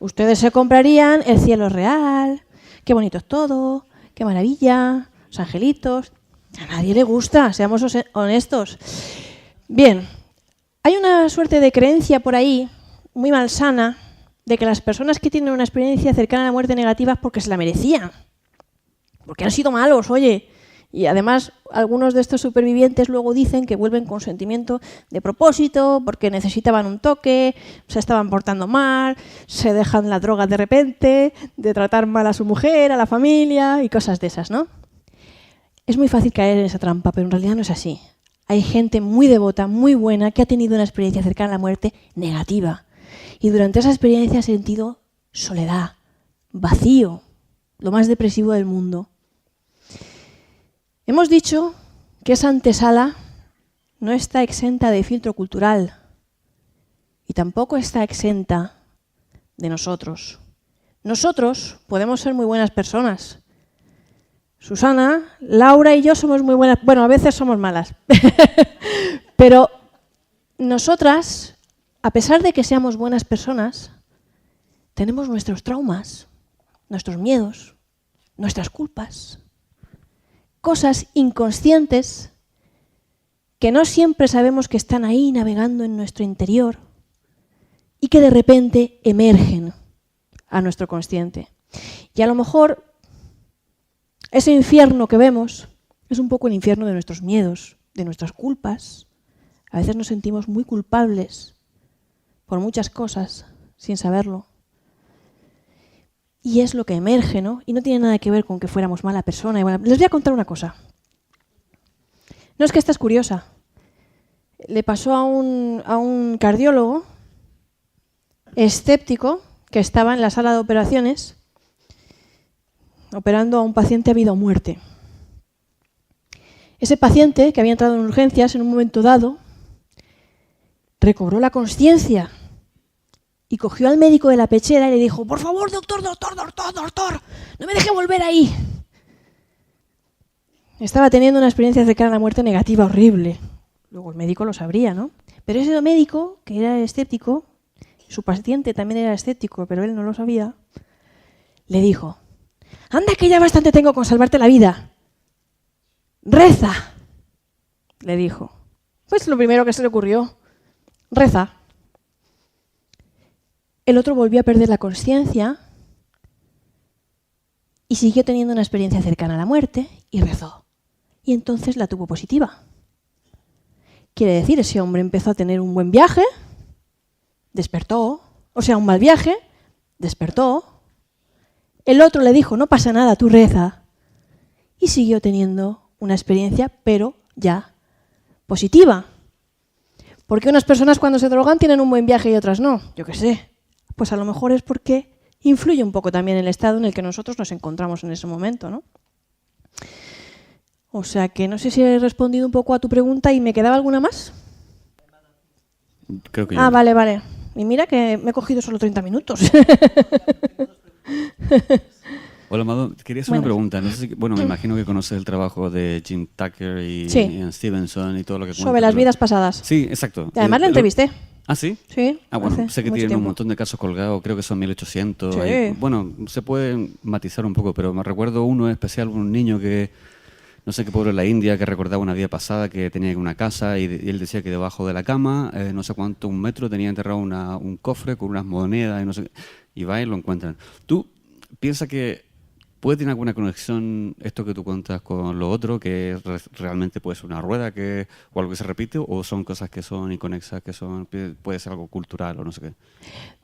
Ustedes se comprarían El cielo es real, qué bonito es todo, qué maravilla, los angelitos. A nadie le gusta, seamos honestos. Bien, hay una suerte de creencia por ahí, muy malsana, de que las personas que tienen una experiencia cercana a la muerte negativa es porque se la merecían. Porque han sido malos, oye. Y además, algunos de estos supervivientes luego dicen que vuelven con sentimiento de propósito, porque necesitaban un toque, se estaban portando mal, se dejan la droga de repente, de tratar mal a su mujer, a la familia y cosas de esas, ¿no? Es muy fácil caer en esa trampa, pero en realidad no es así. Hay gente muy devota, muy buena, que ha tenido una experiencia cercana a la muerte negativa. Y durante esa experiencia ha sentido soledad, vacío, lo más depresivo del mundo. Hemos dicho que esa antesala no está exenta de filtro cultural y tampoco está exenta de nosotros. Nosotros podemos ser muy buenas personas. Susana, Laura y yo somos muy buenas, bueno, a veces somos malas, pero nosotras, a pesar de que seamos buenas personas, tenemos nuestros traumas, nuestros miedos, nuestras culpas. Cosas inconscientes que no siempre sabemos que están ahí navegando en nuestro interior y que de repente emergen a nuestro consciente. Y a lo mejor ese infierno que vemos es un poco el infierno de nuestros miedos, de nuestras culpas. A veces nos sentimos muy culpables por muchas cosas sin saberlo. Y es lo que emerge, ¿no? Y no tiene nada que ver con que fuéramos mala persona. Les voy a contar una cosa. No es que esta es curiosa. Le pasó a un cardiólogo escéptico que estaba en la sala de operaciones operando a un paciente a vida o muerte. Ese paciente, que había entrado en urgencias en un momento dado, recobró la consciencia y cogió al médico de la pechera y le dijo: por favor, doctor, doctor, doctor, doctor, no me deje volver ahí. Estaba teniendo una experiencia cercana a la muerte negativa horrible. Luego el médico lo sabría, ¿no? Pero ese médico, que era escéptico, su paciente también era escéptico, pero él no lo sabía, le dijo: anda, que ya bastante tengo con salvarte la vida. Reza, le dijo. Pues lo primero que se le ocurrió, reza. El otro volvió a perder la consciencia y siguió teniendo una experiencia cercana a la muerte y rezó. Y entonces la tuvo positiva. Quiere decir, ese hombre empezó a tener un buen viaje, despertó, o sea, un mal viaje, despertó. El otro le dijo: no pasa nada, tú reza. Y siguió teniendo una experiencia, pero ya positiva. Porque unas personas cuando se drogan tienen un buen viaje y otras no, yo qué sé. Pues a lo mejor es porque influye un poco también el estado en el que nosotros nos encontramos en ese momento, ¿no? O sea que no sé si he respondido un poco a tu pregunta y me quedaba alguna más. Creo que Ah, yo. vale, vale. Y mira que me he cogido solo 30 minutos. Hola, Amado. Quería hacer una pregunta. No sé si, bueno, me imagino que conoces el trabajo de Jim Tucker y Sí. Ian Stevenson y todo lo que cuenta. Sobre las vidas pasadas. Sí, exacto. Y además la entrevisté. ¿Ah, sí? Sí. Ah, bueno, hace sé que mucho tienen un tiempo. montón de casos colgados, creo que son 1800. Sí. Bueno, se puede matizar un poco, pero me recuerdo uno especial, un niño que, no sé qué pueblo en la India, que recordaba una vida pasada que tenía una casa y él decía que debajo de la cama, no sé cuánto, un metro, tenía enterrado un cofre con unas monedas y no sé qué, y va y lo encuentran. ¿Tú piensas que puede tener alguna conexión esto que tú cuentas con lo otro, que realmente puede ser una rueda o algo que se repite, o son cosas que son inconexas, puede ser algo cultural o no sé qué?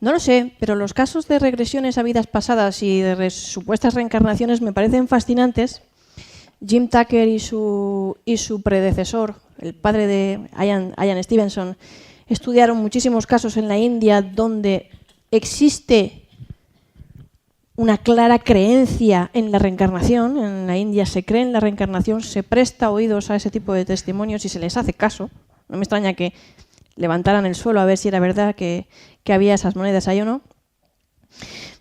No lo sé, pero los casos de regresiones a vidas pasadas y de supuestas reencarnaciones me parecen fascinantes. Jim Tucker y su predecesor, el padre de Ian Stevenson, estudiaron muchísimos casos en la India donde existe una clara creencia en la reencarnación. En la India se cree en la reencarnación, se presta oídos a ese tipo de testimonios y se les hace caso. No me extraña que levantaran el suelo a ver si era verdad que había esas monedas ahí o no.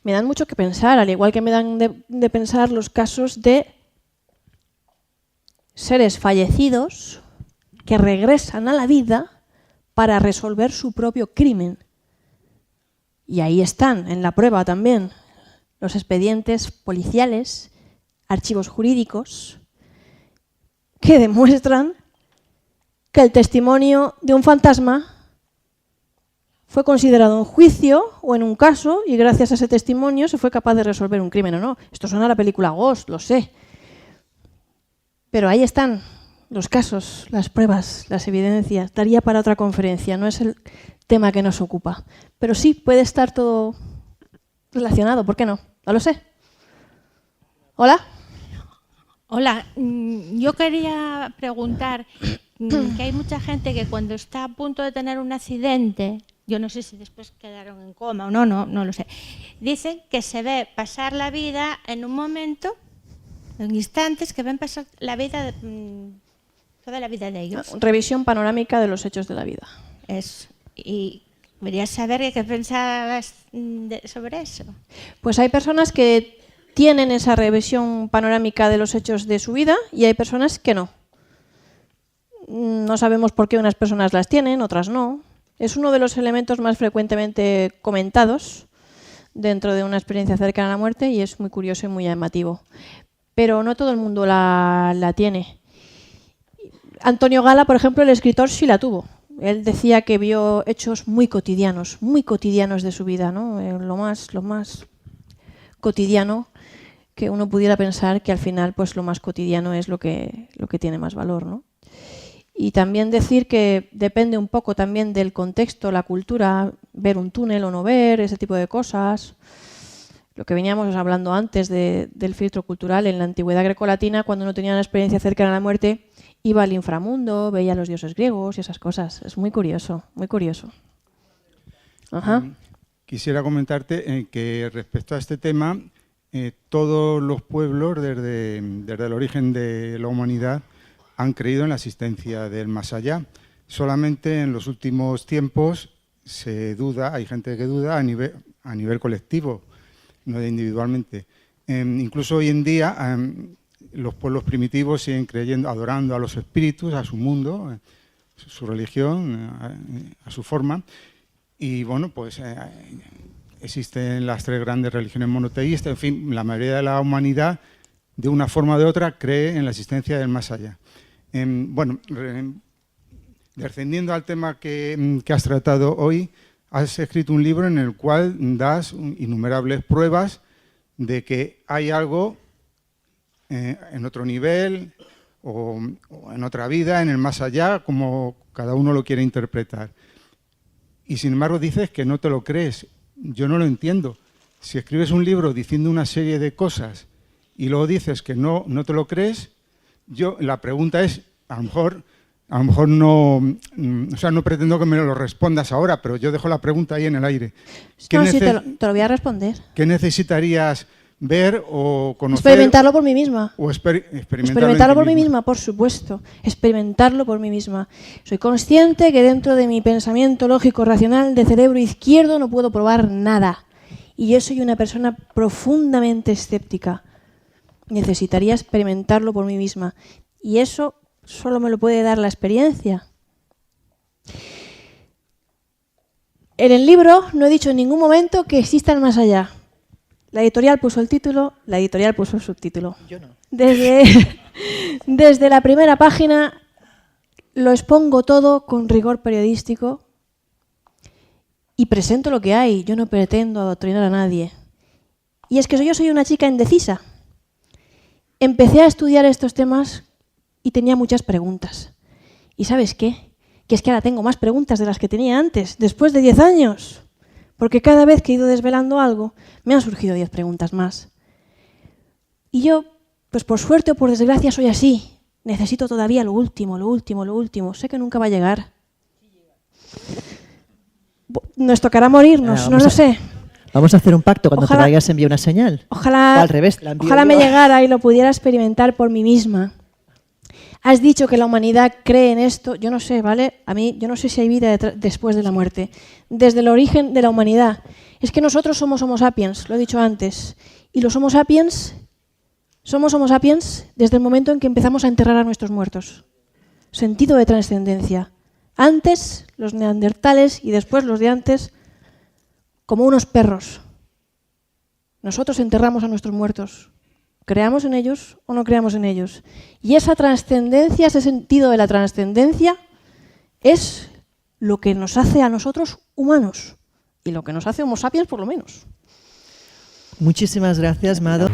Me dan mucho que pensar, al igual que me dan de pensar los casos de seres fallecidos que regresan a la vida para resolver su propio crimen. Y ahí están, en la prueba también, los expedientes policiales, archivos jurídicos, que demuestran que el testimonio de un fantasma fue considerado en juicio o en un caso y gracias a ese testimonio se fue capaz de resolver un crimen o no. Esto suena a la película Ghost, lo sé. Pero ahí están los casos, las pruebas, las evidencias. Daría para otra conferencia, no es el tema que nos ocupa. Pero sí, puede estar todo relacionado, ¿por qué no? No lo sé. ¿Hola? Hola, yo quería preguntar que hay mucha gente que cuando está a punto de tener un accidente, yo no sé si después quedaron en coma o no lo sé, dicen que se ve pasar la vida en un momento, en instantes, que ven pasar la vida, toda la vida de ellos. Revisión panorámica de los hechos de la vida. Y quería saber qué pensabas sobre eso. Pues hay personas que tienen esa revisión panorámica de los hechos de su vida y hay personas que no. No sabemos por qué unas personas las tienen, otras no. Es uno de los elementos más frecuentemente comentados dentro de una experiencia cercana a la muerte y es muy curioso y muy llamativo. Pero no todo el mundo la tiene. Antonio Gala, por ejemplo, el escritor, sí la tuvo. Él decía que vio hechos muy cotidianos de su vida, ¿no? Lo más cotidiano, que uno pudiera pensar que al final pues lo más cotidiano es lo que tiene más valor, ¿no? Y también decir que depende un poco también del contexto, la cultura, ver un túnel o no ver, ese tipo de cosas. Lo que veníamos hablando antes del filtro cultural, en la antigüedad grecolatina, cuando uno tenía una experiencia cercana a la muerte, iba al inframundo, veía a los dioses griegos y esas cosas. Es muy curioso, muy curioso. Ajá. Quisiera comentarte que respecto a este tema, todos los pueblos, desde el origen de la humanidad, han creído en la existencia del más allá. Solamente en los últimos tiempos se duda, hay gente que duda a nivel colectivo, no individualmente. Incluso hoy en día los pueblos primitivos siguen creyendo, adorando a los espíritus, a su mundo, su religión, a su forma. Y bueno, pues existen las 3 grandes religiones monoteístas. En fin, la mayoría de la humanidad, de una forma o de otra, cree en la existencia del más allá. Bueno, descendiendo al tema que has tratado hoy, has escrito un libro en el cual das innumerables pruebas de que hay algo en otro nivel o en otra vida, en el más allá, como cada uno lo quiere interpretar. Y sin embargo dices que no te lo crees. Yo no lo entiendo. Si escribes un libro diciendo una serie de cosas y luego dices que no te lo crees, la pregunta es, a lo mejor no, o sea, no pretendo que me lo respondas ahora, pero yo dejo la pregunta ahí en el aire. No, sí, te lo voy a responder. ¿Qué necesitarías ver o conocer? Experimentarlo por mí misma. O experimentarlo por mí misma, por supuesto. Experimentarlo por mí misma. Soy consciente que dentro de mi pensamiento lógico, racional, de cerebro izquierdo, no puedo probar nada. Y yo soy una persona profundamente escéptica. Necesitaría experimentarlo por mí misma. Y eso solo me lo puede dar la experiencia. En el libro no he dicho en ningún momento que exista el más allá. La editorial puso el título, la editorial puso el subtítulo. Yo no. Desde la primera página lo expongo todo con rigor periodístico y presento lo que hay. Yo no pretendo adoctrinar a nadie. Y es que yo soy una chica indecisa. Empecé a estudiar estos temas y tenía muchas preguntas. ¿Y sabes qué? Que es que ahora tengo más preguntas de las que tenía antes, después de 10 años. Porque cada vez que he ido desvelando algo, me han surgido 10 preguntas más. Y yo, pues por suerte o por desgracia, soy así. Necesito todavía lo último, lo último, lo último. Sé que nunca va a llegar. Nos tocará morirnos, no lo sé. Vamos a hacer un pacto. Cuando Ojalá, te vayas envía una señal. Ojalá, o al revés, la envío ojalá yo. me llegara y lo pudiera experimentar por mí misma. Has dicho que la humanidad cree en esto. Yo no sé, ¿vale? Yo no sé si hay vida después de la muerte. Desde el origen de la humanidad. Es que nosotros somos Homo sapiens, lo he dicho antes. Y los Homo sapiens somos Homo sapiens desde el momento en que empezamos a enterrar a nuestros muertos. Sentido de trascendencia. Antes los neandertales y después los de antes como unos perros. Nosotros enterramos a nuestros muertos. ¿Creamos en ellos o no creamos en ellos? Y esa trascendencia, ese sentido de la trascendencia, es lo que nos hace a nosotros humanos. Y lo que nos hace Homo sapiens, por lo menos. Muchísimas gracias, Mado.